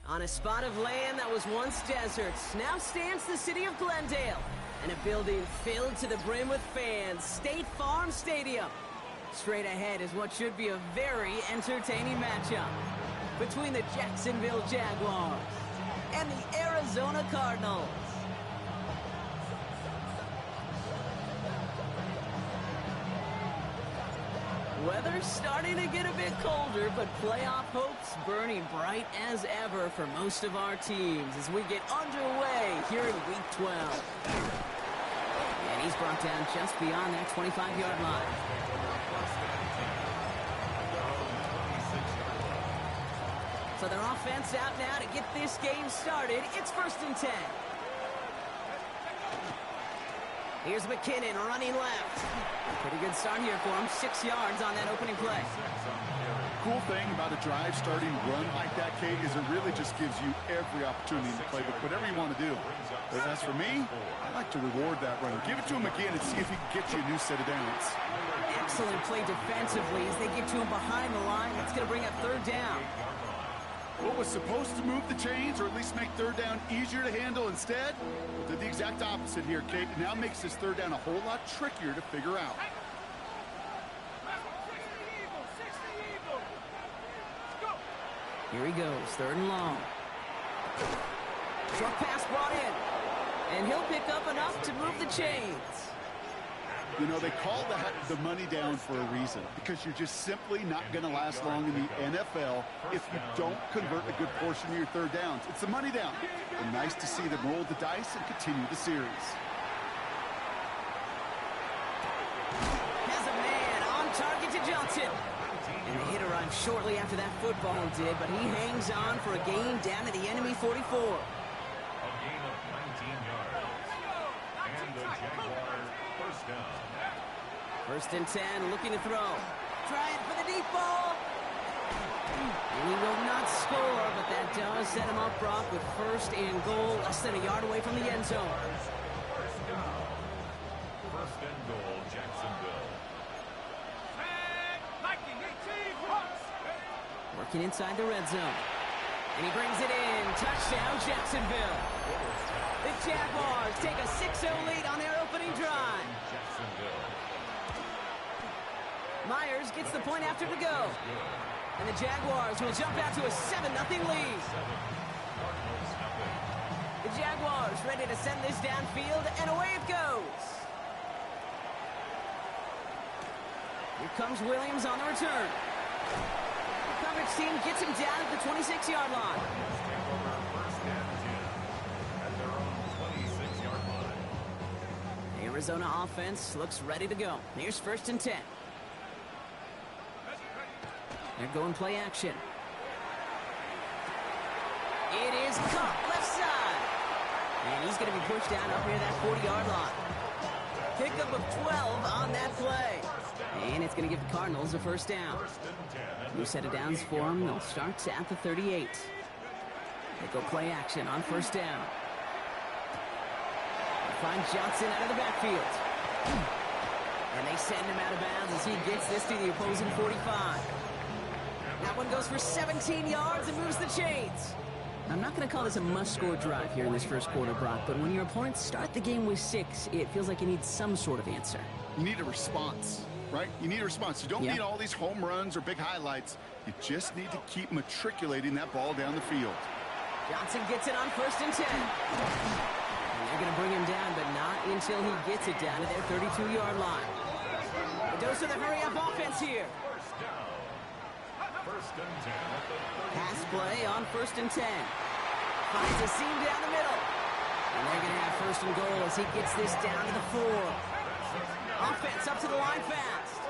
On a spot of land that was once desert, now stands the city of Glendale, and a building filled to the brim with fans, State Farm Stadium. Straight ahead is what should be a very entertaining matchup between the Jacksonville Jaguars and the Arizona Cardinals. Weather's starting to get a bit colder, but playoff hopes burning bright as ever for most of our teams as we get underway here in Week 12. And he's brought down just beyond that 25-yard line. So their offense out now to get this game started. It's 1st and 10. Here's McKinnon running left. Pretty good start here for him. 6 yards on that opening play. Cool thing about a drive starting run like that, Kate, is it really just gives you every opportunity to play with whatever you want to do. But as for me, I like to reward that runner. Give it to him again and see if he can get you a new set of downs. Excellent play defensively as they get to him behind the line. That's going to bring up 3rd down. What was supposed to move the chains or at least make 3rd down easier to handle instead? Well, did the exact opposite here, Kate. It now makes this 3rd down a whole lot trickier to figure out. Here he goes, 3rd and long. Short pass brought in. And he'll pick up enough to move the chains. You know, they call that the money down for a reason, because you're just simply not going to last long in the NFL if you don't convert a good portion of your 3rd downs. It's the money down. And nice to see them roll the dice and continue the series. Has a man on target to Johnson. And the hit arrived shortly after that football did, but he hangs on for a gain down to the enemy 44. A gain of 19 yards. And the Jaguars first down. 1st and 10, looking to throw. Trying for the deep ball. And he will not score, but that does set him up, Brock, with 1st and goal, less than a yard away from the end zone. 1st and goal, Jacksonville. Working inside the red zone. And he brings it in. Touchdown, Jacksonville. The Jaguars take a 6-0 lead on their opening drive. Myers gets the point after to go. And the Jaguars will jump out to a 7-0 lead. The Jaguars ready to send this downfield, and away it goes. Here comes Williams on the return. The coverage team gets him down at the 26-yard line. The Arizona offense looks ready to go. Here's 1st and 10. They're going play action. It is caught left side. And he's going to be pushed down up near that 40-yard line. Pickup of 12 on that play. And it's going to give the Cardinals a 1st down. New set of downs for them. They'll start at the 38. They go play action on 1st down. They find Johnson out of the backfield. And they send him out of bounds as he gets this to the opposing 45. That one goes for 17 yards and moves the chains. I'm not going to call this a must-score drive here in this 1st quarter, Brock, but when your opponents start the game with 6, it feels like you need some sort of answer. You need a response, right? You need a response. You don't need all these home runs or big highlights. You just need to keep matriculating that ball down the field. Johnson gets it on 1st and 10. And they're going to bring him down, but not until he gets it down to their 32-yard line. The dose of the hurry-up offense here. Pass play on 1st and 10. Finds a seam down the middle. And they're going to have 1st and goal as he gets this down to the 4. Offense up to the line fast.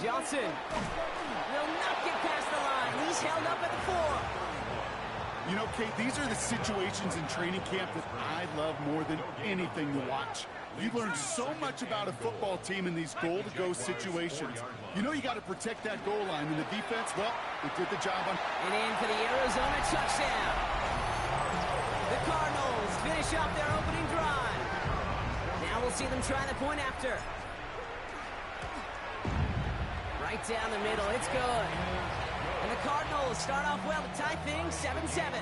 Johnson will not get past the line. He's held up at the 4. You know, Kate, these are the situations in training camp that I love more than anything to watch. You learn so much about a football team in these goal-to-go situations. You know you got to protect that goal line, and the defense, well, they did the job on... And in for the Arizona touchdown. The Cardinals finish up their opening drive. Now we'll see them try the point after. Right down the middle. It's good. And the Cardinals start off well to tie things 7-7.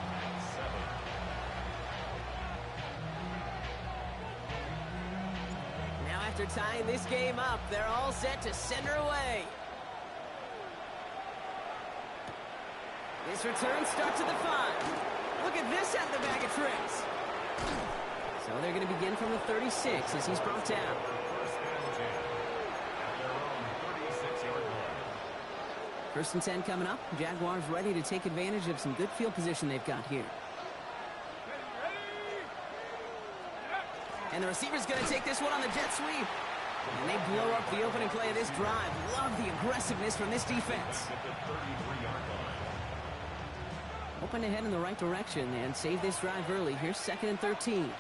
Now after tying this game up, they're all set to send her away. This return starts at the 5. Look at this out of the bag of tricks. So they're going to begin from the 36 as he's brought down. First and 10 coming up. Jaguars ready to take advantage of some good field position they've got here. And the receiver's going to take this one on the jet sweep. And they blow up the opening play of this drive. Love the aggressiveness from this defense. Hoping to head in the right direction and save this drive early. Here's 2nd and 13.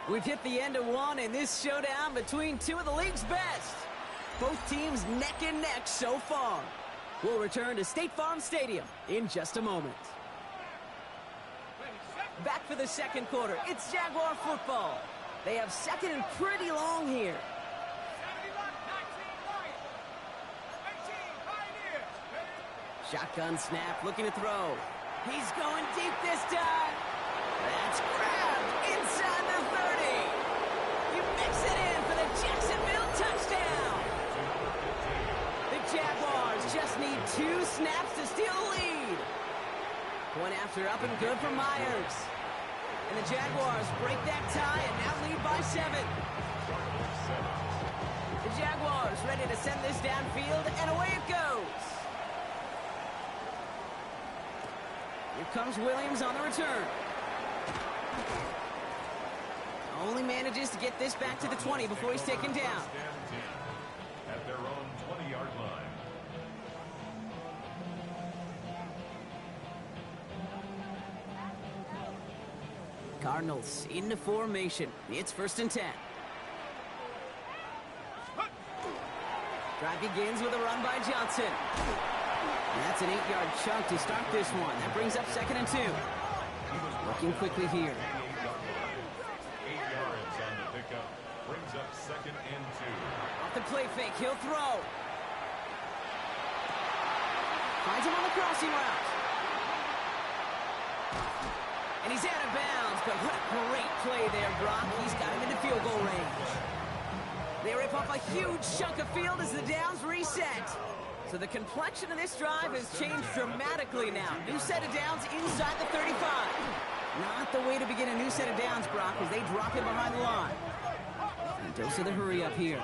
We've hit the end of one in this showdown between two of the league's best. Both teams neck and neck so far. We'll return to State Farm Stadium in just a moment. Back for the second quarter. It's Jaguar football. They have second and pretty long here. Shotgun snap, looking to throw. He's going deep this time. That's grabbed inside the 30. You mix it in for the Jacksonville touchdown. The Jaguars just need 2 snaps to steal the lead. Point after up and good for Myers. And the Jaguars break that tie and now lead by 7. The Jaguars ready to send this downfield, and away it goes. Here comes Williams on the return. Only manages to get this back to the 20 before he's taken down. At their own 20-yard line. Cardinals into formation. It's 1st and 10. Drive begins with a run by Johnson. And that's an 8-yard chunk to start this one. That brings up 2nd and 2. Looking quickly here. 8 yards on the pickup. Brings up 2nd and 2. Off the play fake, he'll throw. Finds him on the crossing route. And he's out of bounds, but what a great play there, Brock. He's got him into field goal range. They rip off a huge chunk of field as the downs reset. So the complexion of this drive has changed dramatically now. New set of downs inside the 35. Not the way to begin a new set of downs, Brock, as they drop him behind the line. And dose of the hurry up here.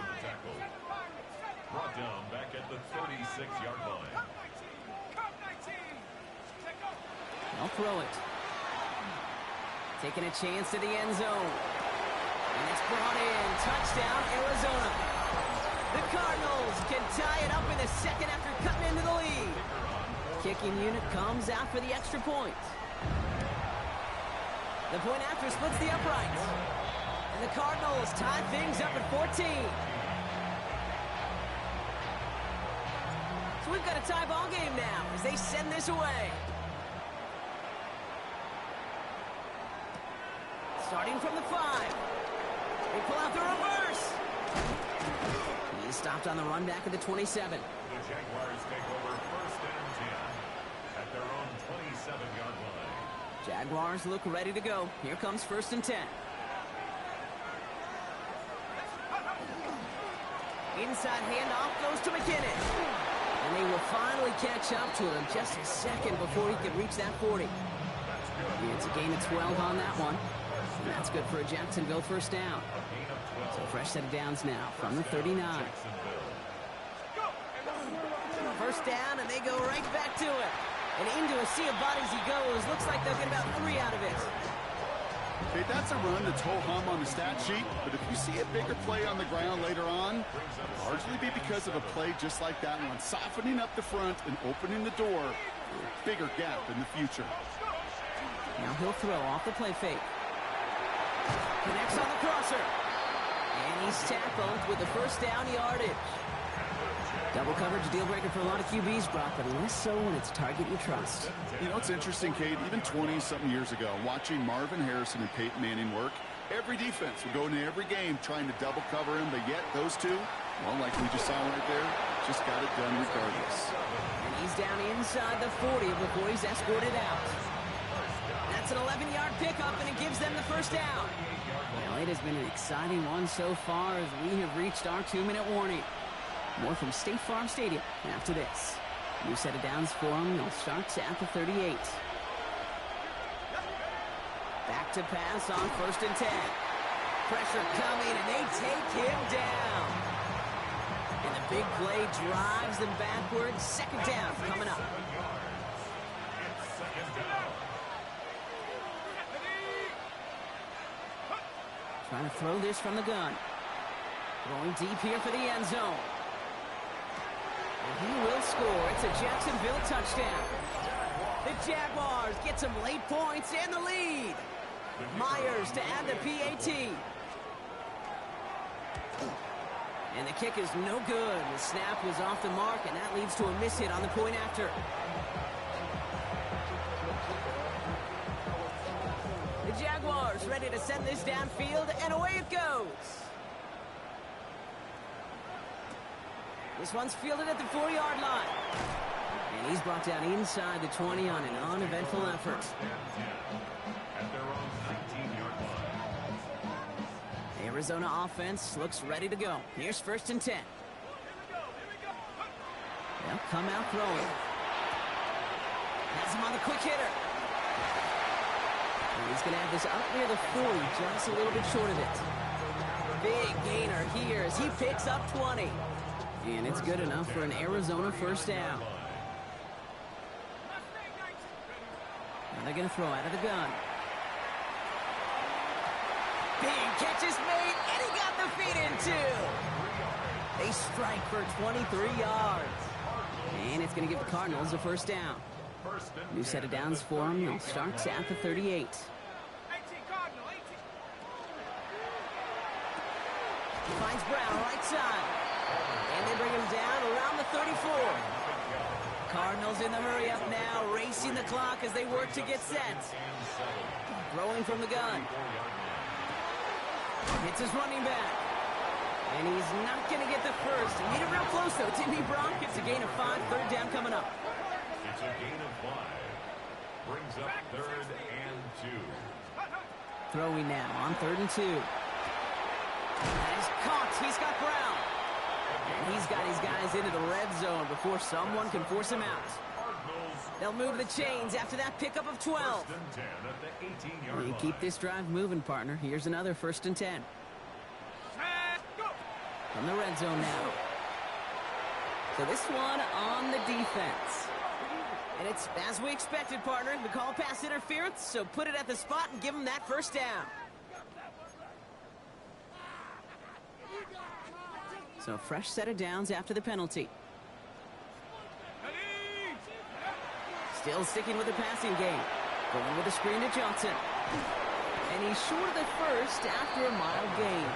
Brought down back at the 36-yard line. I'll throw it. Taking a chance to the end zone. And it's brought in. Touchdown, Arizona. The Cardinals can tie it up in the second after cutting into the lead. Kicking unit comes out for the extra point. The point after splits the uprights. And the Cardinals tie things up at 14. So we've got a tie ball game now as they send this away. Starting from the 5. They pull out the reverse. He's stopped on the run back at the 27. The Jaguars take over 1st and 10 at their own 27-yard line. Jaguars look ready to go. Here comes 1st and 10. Inside handoff goes to McKinnon. And they will finally catch up to him just a second before he can reach that 40. It's a gain of 12 on that one. And that's good for a Jacksonville first down. So fresh set of downs now from the 39. First down, and they go right back to it. And into a sea of bodies he goes. Looks like they'll get about 3 out of it. Okay, that's a run that's ho-hum on the stat sheet, but if you see a bigger play on the ground later on, it'll largely be because of a play just like that one, softening up the front and opening the door for a bigger gap in the future. Now he'll throw off the play fake. Connects on the crosser. And he's tackled with the first down yardage. Double coverage, deal breaker for a lot of QBs, Brock, but less so when it's a target you trust. You know, it's interesting, Kate, even 20-something years ago, watching Marvin Harrison and Peyton Manning work, every defense would go into every game trying to double cover him, but yet those two, well, like we just saw right there, just got it done regardless. And he's down inside the 40 before he's escorted out. That's an 11-yard pickup, and it gives them the first down. Well, it has been an exciting one so far as we have reached our 2-minute warning. More from State Farm Stadium after this. New set of downs for them. They'll start at the 38. Back to pass on 1st and 10. Pressure coming, and they take him down. And the big play drives them backwards. 2nd down coming up. Trying to throw this from the gun. Going deep here for the end zone. And he will score. It's a Jacksonville touchdown. The Jaguars get some late points and the lead. Myers to add the PAT. And the kick is no good. The snap was off the mark, and that leads to a miss hit on the point after. The Jaguars ready to send this downfield, and away it goes. This one's fielded at the 4-yard line. And he's brought down inside the 20 on an uneventful effort. At their own 19-yard line. The Arizona offense looks ready to go. Here's 1st and 10. They'll come out throwing. Has him on the quick hitter. And he's going to have this up near the 40, just a little bit short of it. Big gainer here as he picks up 20. And it's good enough for an Arizona 1st down. And they're going to throw out of the gun. Big catch is made, and he got the feet in too. They strike for 23 yards. And it's going to give the Cardinals a 1st down. New set of downs for them. They'll start at the 38. Finds Brown right side. And they bring him down around the 34. Cardinals in the hurry up now, racing the clock as they work to get set. Throwing from the gun. Hits his running back. And he's not going to get the first. Made it real close, though. Timmy Brock gets a gain of 5. 3rd down coming up. It's a gain of 5. Brings up 3rd and 2. Throwing now on 3rd and 2. And he's caught. He's got Brown. And he's got his guys into the red zone before someone can force him out. They'll move the chains after that pickup of 12. 1st and 10 at the 18-yard You line. keep this drive moving, partner. Here's another 1st and 10. From the red zone now. So this one on the defense. And it's as we expected, partner. We call pass interference, so put it at the spot and give them that 1st down. So fresh set of downs after the penalty. Still sticking with the passing game. Going with a screen to Johnson. And he's short of the first after a mild gain.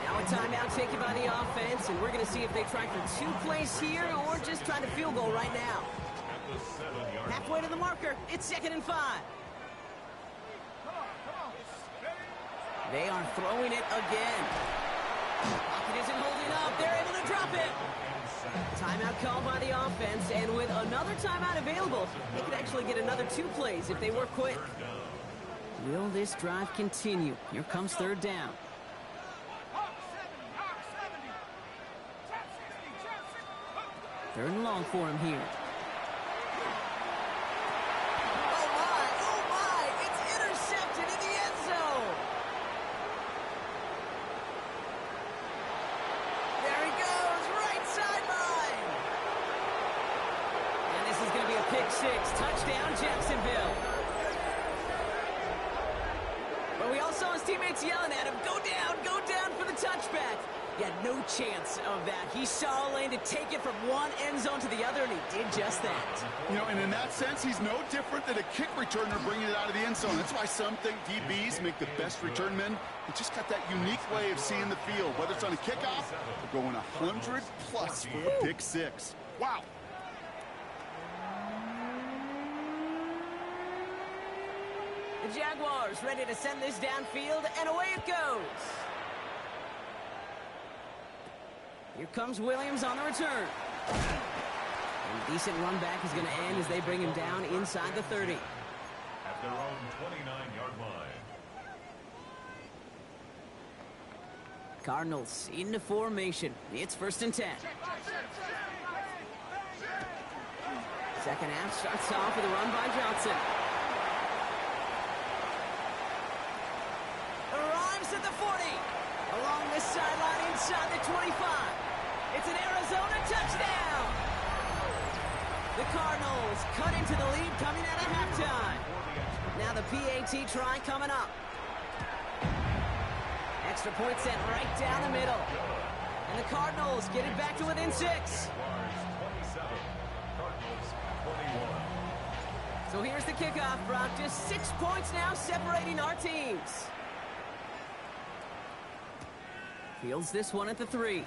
Now a timeout taken by the offense, and we're going to see if they try for 2 plays here or just try to field goal right now. At the 7-yard Halfway to the marker, it's 2nd and 5. They are throwing it again. Pocket isn't holding up. They're able to drop it. Timeout called by the offense, and with another timeout available, they could actually get another 2 plays if they work quick. Will this drive continue? Here comes 3rd down. 3rd and long for him here. Oh my, it's intercepted in the end zone. There he goes, right sideline. And this is going to be a pick 6, touchdown Jacksonville. But we all saw his teammates yelling at him, go down for the touchback. Yeah, no chance of that. He saw a lane to take it from one end zone to the other, and he did just that. You know, and in that sense, he's no different than a kick returner bringing it out of the end zone. That's why some think DBs make the best return men. They just got that unique way of seeing the field, whether it's on a kickoff or going 100+ for a pick six. Wow. The Jaguars ready to send this downfield, and away it goes. Here comes Williams on the return. And a decent run back is going to end as they bring him down inside the 30. At their own 29-yard line. Cardinals into formation. It's 1st and 10. Second half starts off with a run by Johnson. Arrives at the 40. Along this sideline inside the 25. It's an Arizona touchdown. The Cardinals cut into the lead coming out of halftime. Now the PAT try coming up. Extra point sent right down the middle. And the Cardinals get it back to within 6. So here's the kickoff, Brock. Just 6 points now separating our teams. Fields this one at the 3.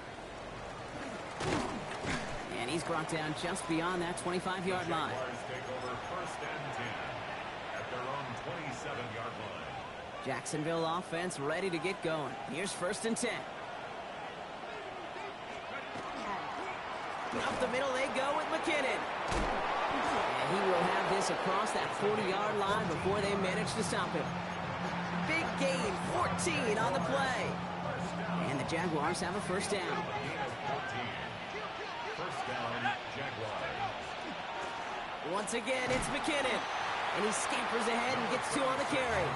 And he's brought down just beyond that 25-yard line. Take over 1st and 10 at their own 27-yard line. Jacksonville offense ready to get going. Here's 1st and 10. Up the middle they go with McKinnon. And he will have this across that 40-yard line before they manage to stop him. Big gain, 14 on the play. And the Jaguars have a 1st down. First down, Jaguars. Once again, it's McKinnon. And he scampers ahead and gets 2 on the carry.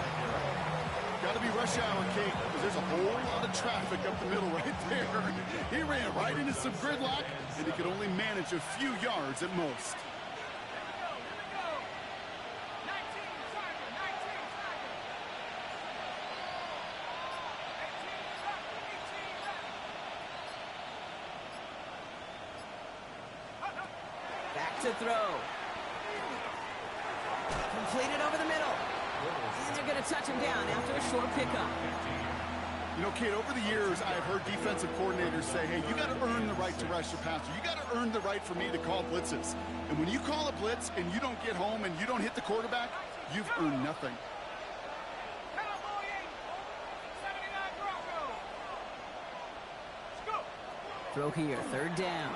Got to be rush hour, Kate, because there's a whole lot of traffic up the middle right there. He ran right into some gridlock, and he could only manage a few yards at most. Back to throw. Completed over the middle. And they're going to touch him down after a short pickup. You know, Kate, over the years, I've heard defensive coordinators say, hey, you got to earn the right to rush your passer. You got to earn the right for me to call blitzes. And when you call a blitz and you don't get home and you don't hit the quarterback, you've earned nothing. Throw here, 3rd down.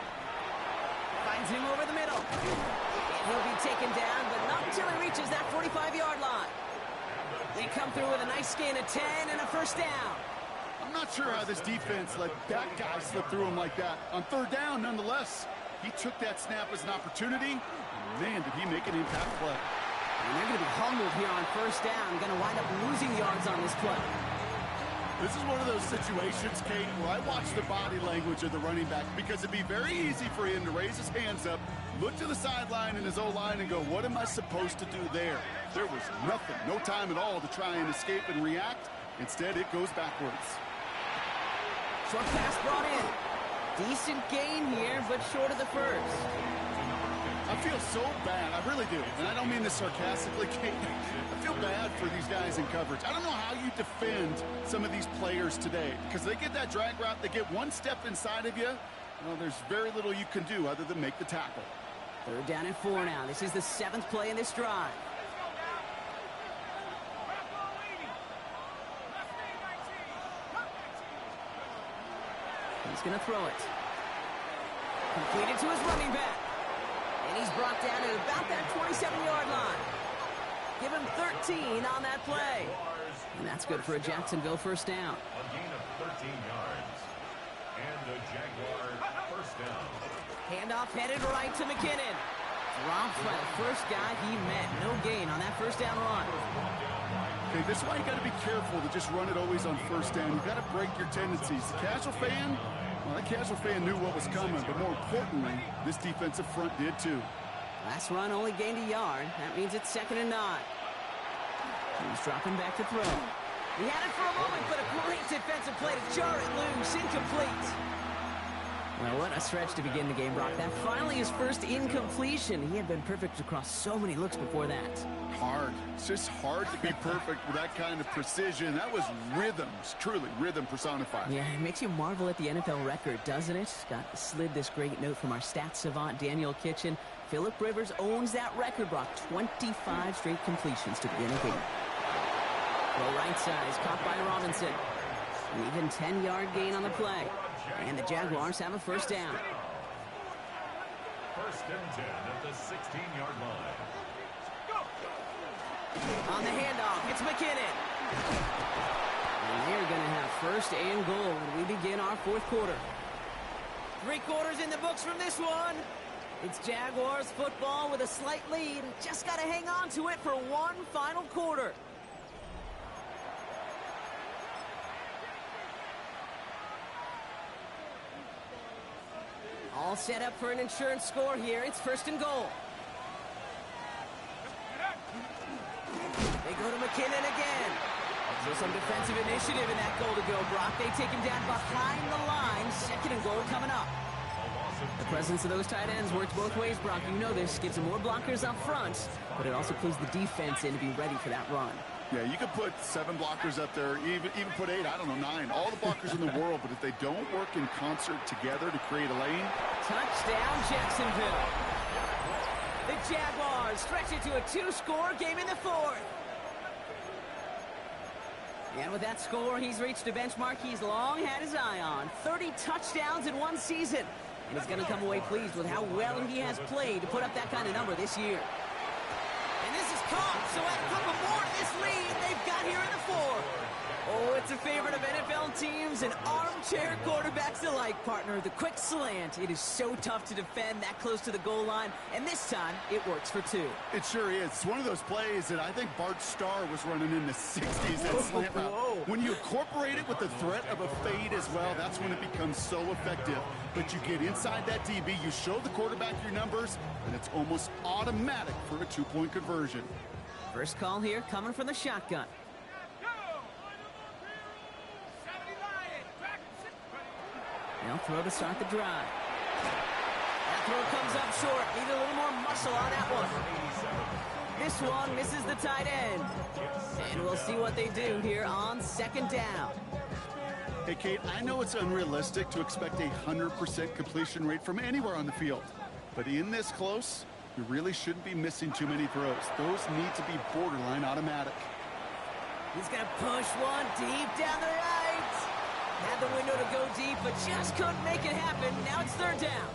Finds him over the middle. And he'll be taken down, but not until he reaches that 45-yard line. They come through with a nice gain of 10 and a 1st down. I'm not sure how this defense let that guy slip through him like that. On 3rd down, nonetheless, he took that snap as an opportunity. And man, did he make an impact play. And they're going to be humbled here on 1st down. Going to wind up losing yards on this play. This is one of those situations, Kate, where I watch the body language of the running back because it'd be very easy for him to raise his hands up, look to the sideline in his O-line and go, what am I supposed to do there? There was nothing, no time at all to try and escape and react. Instead, it goes backwards. Short pass brought in. Decent gain here, but short of the 1st. I feel so bad. I really do. And I don't mean this sarcastically, Kate. I feel bad for these guys in coverage. I don't know how you defend some of these players today because they get that drag route, they get one step inside of you. Well, there's very little you can do other than make the tackle. 3rd down and 4 now. This is the 7th play in this drive. He's going to throw it. Completed to his running back. And he's brought down at about that 27-yard line. Give him 13 on that play. And that's good for a Jacksonville 1st down. A gain of 13 yards. And a Jaguar 1st down. Handoff headed right to McKinnon. Dropped by the first guy he met. No gain on that 1st down run. Okay, this is why you got to be careful to just run it always on 1st down. You got to break your tendencies. The casual fan, well, that casual fan knew what was coming, but more importantly, this defensive front did too. Last run only gained a yard. That means it's 2nd and 9. He's dropping back to throw. He had it for a moment, but a great defensive play to jar it loose. Incomplete. Well, what a stretch to begin the game, Brock. That finally his first incompletion. He had been perfect across so many looks before that. Hard. It's just hard to be perfect with that kind of precision. That was rhythm. It's truly rhythm personified. Yeah, it makes you marvel at the NFL record, doesn't it? Got slid this great note from our stats savant, Daniel Kitchen. Phillip Rivers owns that record, Brock. 25 straight completions to begin a game. Well, right side is caught by Robinson. An even 10-yard gain on the play. And the Jaguars have a first down. First and 10 at the 16-yard line. On the handoff, it's McKinnon. And they're going to have first and goal when we begin our fourth quarter. 3 quarters in the books from this one. It's Jaguars football with a slight lead. Just got to hang on to it for one final quarter. All set up for an insurance score here. It's first and goal. They go to McKinnon again. So some defensive initiative in that goal to go, Brock. They take him down behind the line. Second and goal coming up. The presence of those tight ends works both ways, Brock. You know this. Gives them more blockers up front, but it also clues the defense in to be ready for that run. Yeah, you could put 7 blockers up there, even put 8, I don't know, 9. All the blockers in the world, but if they don't work in concert together to create a lane. Touchdown, Jacksonville. The Jaguars stretch it to a 2-score game in the fourth. And with that score, he's reached a benchmark he's long had his eye on. 30 touchdowns in one season. And he's going to come away pleased with how well he has played to put up that kind of number this year. And this is caught, so add a couple more to this lead they've got here in the fourth. Oh, it's a favorite of NFL teams and armchair quarterbacks alike, partner. The quick slant. It is so tough to defend that close to the goal line, and this time it works for 2. It sure is. It's one of those plays that I think Bart Starr was running in the 60s, that slant route. When you incorporate it with the threat of a fade as well, that's when it becomes so effective. But you get inside that DB, you show the quarterback your numbers, and it's almost automatic for a 2-point conversion. First call here coming from the shotgun. They'll throw to start the drive. That throw comes up short. Need a little more muscle on that one. This one misses the tight end. And we'll see what they do here on second down. Hey, Kate, I know it's unrealistic to expect a 100% completion rate from anywhere on the field. But in this close, you really shouldn't be missing too many throws. Those need to be borderline automatic. He's going to push one deep down the right. Had the window to go deep, but just couldn't make it happen. Now it's third down.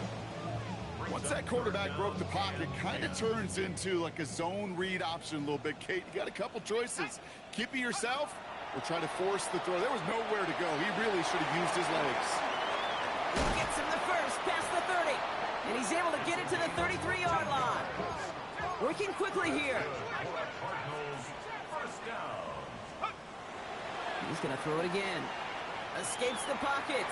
Once that quarterback broke the pocket, kind of turns into like a zone read option a little bit, Kate. You got a couple choices. Keep it yourself or try to force the throw. There was nowhere to go. He really should have used his legs. Gets him the first, past the 30. And he's able to get it to the 33-yard line. Working quickly here. He's going to throw it again. Escapes the pocket.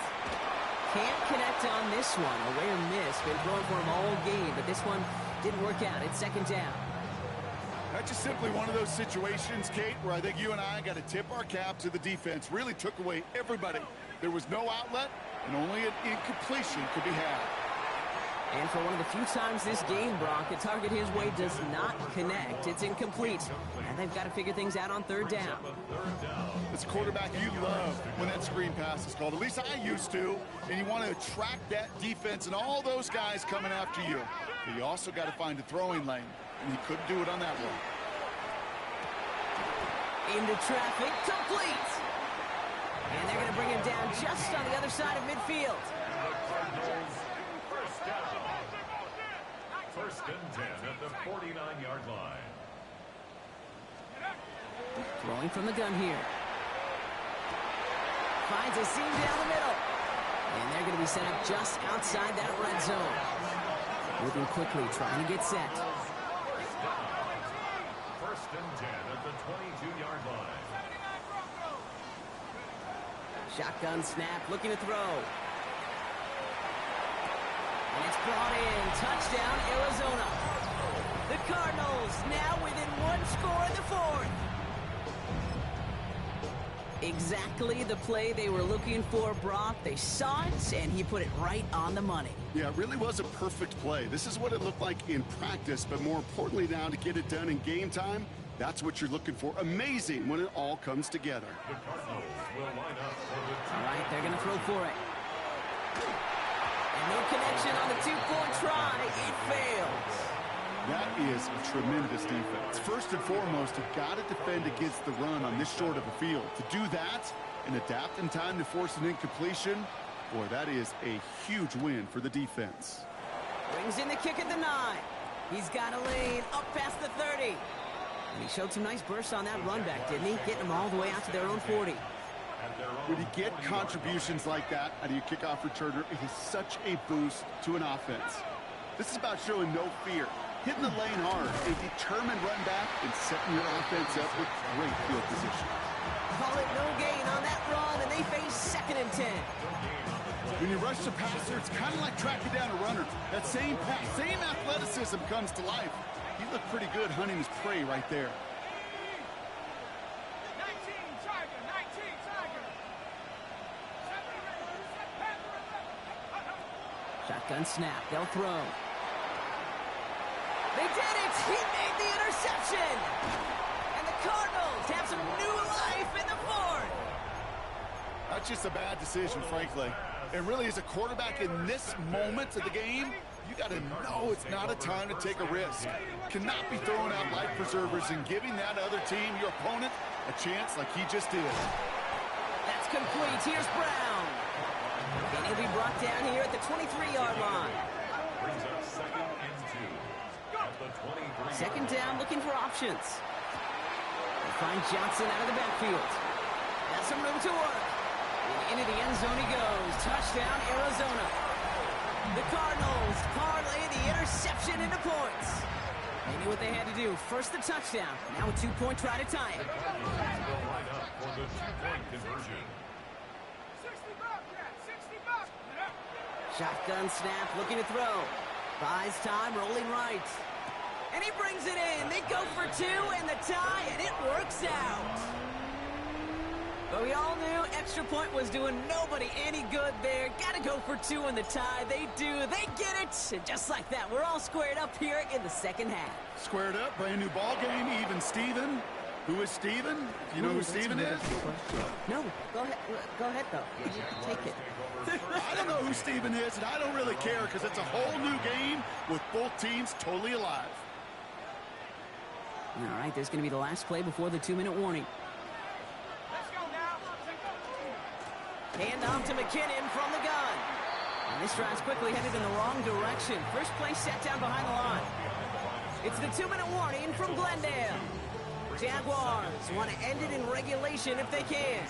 Can't connect on this one. A rare miss. Been throwing for him all game, but this one didn't work out. It's second down. That's just simply one of those situations, Kate, where I think you and I got to tip our cap to the defense. Really took away everybody. There was no outlet, and only an incompletion could be had. And for one of the few times this game, Brock, a target his way does not connect. It's incomplete. And they've got to figure things out on third down. As a quarterback, you love when that screen pass is called. At least I used to. And you want to attract that defense and all those guys coming after you. But you also got to find a throwing lane. And he couldn't do it on that one. Into traffic, complete. And they're going to bring him down just on the other side of midfield. First and 10 at the 49-yard line. Throwing from the gun here. Finds a seam down the middle. And they're going to be set up just outside that red zone. Moving quickly, trying to get set. First and 10 at the 22-yard line. Shotgun snap, looking to throw. And it's brought in. Touchdown, Arizona. The Cardinals now within 1 score in the fourth. Exactly the play they were looking for, Brock. They saw it, and he put it right on the money. Yeah, it really was a perfect play. This is what it looked like in practice, but more importantly now to get it done in game time, that's what you're looking for. Amazing when it all comes together. The Cardinals will line up for the All right, they're going to throw for it. And no connection on the two-point try. It fails. That is a tremendous defense. First and foremost, you've got to defend against the run on this short of a field. To do that and adapt in time to force an incompletion, boy, that is a huge win for the defense. Brings in the kick at the 9. He's got a lane up past the 30. And he showed some nice bursts on that run back, didn't he? Getting them all the way out to their own 40. When you get contributions like that out of your kickoff returner, it is such a boost to an offense. This is about showing no fear, hitting the lane hard, a determined run back, and setting your offense up with great field position. Call it no gain on that run, and they face 2nd and 10. When you rush the passer, it's kind of like tracking down a runner. That same pass, same athleticism comes to life. He looked pretty good hunting his prey right there. 19 Tiger. Shotgun snap. They'll throw. They did it! He made the interception! And the Cardinals have some new life in the 4th. That's just a bad decision, frankly. And really, as a quarterback in this moment of the game, you got to know it's not a time to take a risk. Cannot be throwing out life preservers and giving that other team, your opponent, a chance like he just did. That's complete. Here's Brown. And he'll be brought down here at the 23-yard line. brings up 2nd and 2 at the 23. 2nd down, looking for options. They find Johnson out of the backfield. Has some room to work. And into the end zone he goes. Touchdown, Arizona. The Cardinals parlay the interception into points. They knew what they had to do. First the touchdown. Now a 2-point try to tie it. Will line up for the 2-point conversion. 60 bucks. Shotgun snap, looking to throw. Buys time, rolling right. And he brings it in. They go for 2 and the tie, and it works out. But we all knew extra point was doing nobody any good there. Got to go for 2 in the tie. They do. They get it. And just like that, we're all squared up here in the 2nd half. Squared up, brand new ball game, even Steven. Who is Steven? You know who Steven is? No, go ahead, though. You can take it. I don't know who Steven is, and I don't really care because it's a whole new game with both teams totally alive. All right, there's going to be the last play before the 2-minute warning. Let's go now. Hand off to McKinnon from the gun. And this drive's quickly headed in the wrong direction. First play set down behind the line. It's the 2-minute warning from Glendale. Jaguars want to end it in regulation if they can.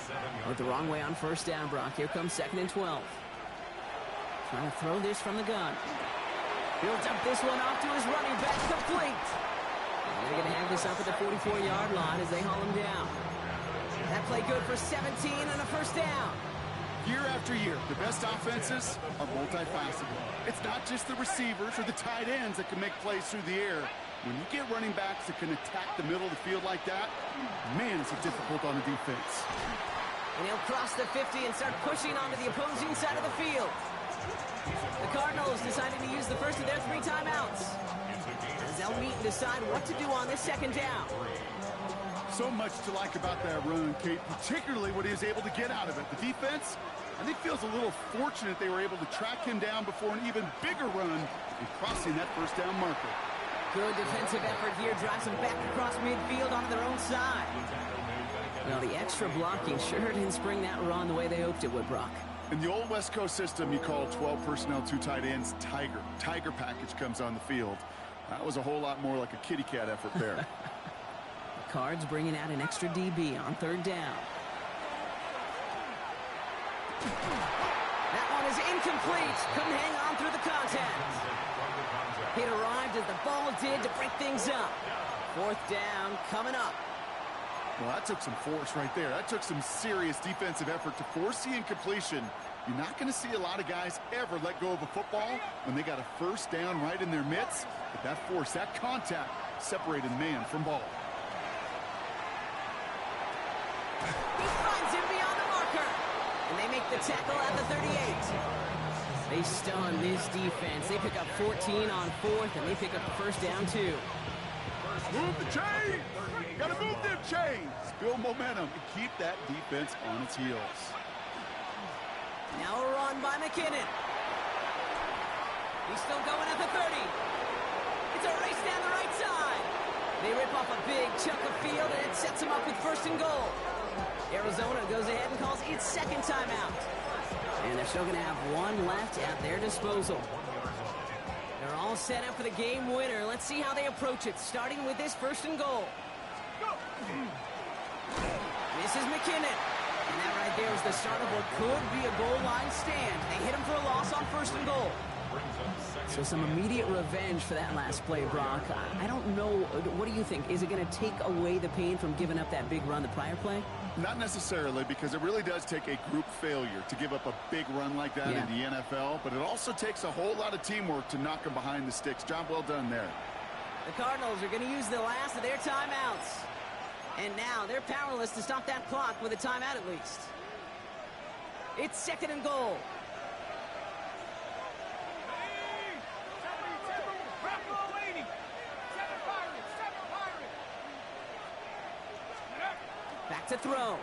Went the wrong way on 1st down, Brock. Here comes 2nd and 12. Trying to throw this from the gun. Builds up this one off to his running back, complete. And they're going to have this up at the 44-yard line as they haul him down. That play good for 17 and a 1st down. Year after year, the best offenses are multifaceted. It's not just the receivers or the tight ends that can make plays through the air. When you get running backs that can attack the middle of the field like that, man, it's difficult on the defense. And he'll cross the 50 and start pushing onto the opposing side of the field. The Cardinals decided to use the first of their 3 timeouts, as they'll meet and decide what to do on this 2nd down. So much to like about that run, Kate, particularly what he was able to get out of it. The defense, I think, feels a little fortunate they were able to track him down before an even bigger run and crossing that 1st down marker. Good defensive effort here, drives them back across midfield onto their own side. Well, the extra blocking sure didn't spring that run the way they hoped it would, Brock. In the old West Coast system, you call 12 personnel, 2 tight ends, Tiger. Tiger package comes on the field. That was a whole lot more like a kitty cat effort there. The Cards bringing out an extra DB on 3rd down. That one is incomplete. Couldn't hang on through the contact. It arrived as the ball did to break things up. 4th down coming up. Well, that took some force right there. That took some serious defensive effort to force the incompletion. You're not going to see a lot of guys ever let go of a football when they got a 1st down right in their midst. But that force, that contact, separated man from ball. He finds him the tackle at the 38. They stun this defense. They pick up 14 on 4th, and they pick up a first down, too. Move the chains! Gotta move them chains! Build momentum and keep that defense on its heels. Now a run by McKinnon. He's still going at the 30. It's a race down the right side. They rip off a big chunk of field, and it sets them up with 1st and goal. Arizona goes ahead and calls its second timeout. And they're still going to have one left at their disposal. They're all set up for the game winner. Let's see how they approach it, starting with this 1st and goal. This is McKinnon. And that right there is the start of what could be a goal line stand. They hit him for a loss on 1st and goal. So some immediate revenge for that last play, Brock. I don't know. What do you think? Is it going to take away the pain from giving up that big run the prior play? Not necessarily, because it really does take a group failure to give up a big run like that in the NFL, but it also takes a whole lot of teamwork to knock them behind the sticks. Job well done there. The Cardinals are going to use the last of their timeouts. And now they're powerless to stop that clock with a timeout at least. It's 2nd and goal. Back to throw.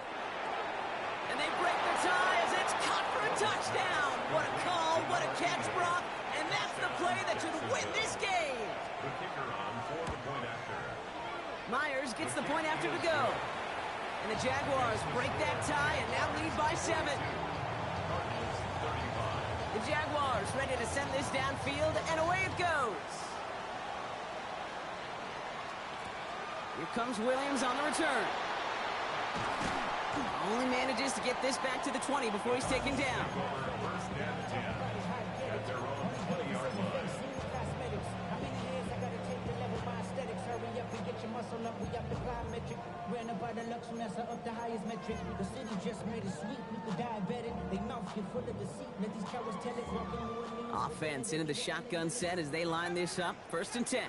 And they break the tie as it's caught for a touchdown. What a call, what a catch, Brock. And that's the play that should win this game. The kicker on for the point after. Myers gets the point after to go. And the Jaguars break that tie and now lead by 7. Cardinals 35. The Jaguars ready to send this downfield, and away it goes. Here comes Williams on the return. Only manages to get this back to the 20 before he's taken down. First and 10 at their own 20-yard line. Offense into the shotgun set as they line this up. 1st and 10.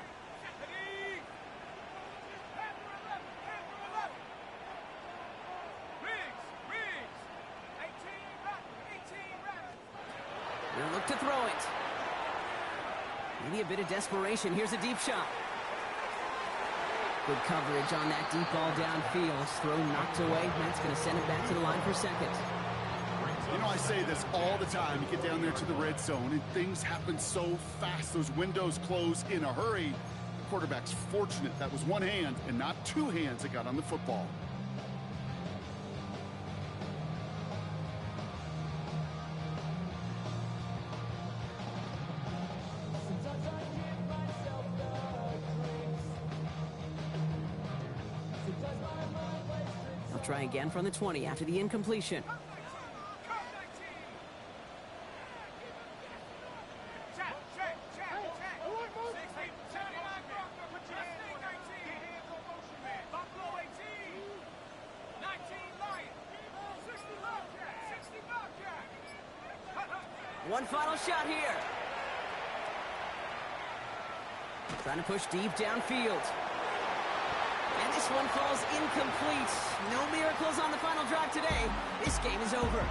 They'll look to throw it. Maybe a bit of desperation. Here's a deep shot. Good coverage on that deep ball downfield. Throw knocked away. That's going to send it back to the line for 2nd. You know, I say this all the time. You get down there to the red zone, and things happen so fast. Those windows close in a hurry. The quarterback's fortunate that was one hand and not two hands that got on the football. They'll try again from the 20 after the incompletion. One final shot here. Trying to push deep downfield. And this one falls incomplete. No miracles on the final drive today. This game is over.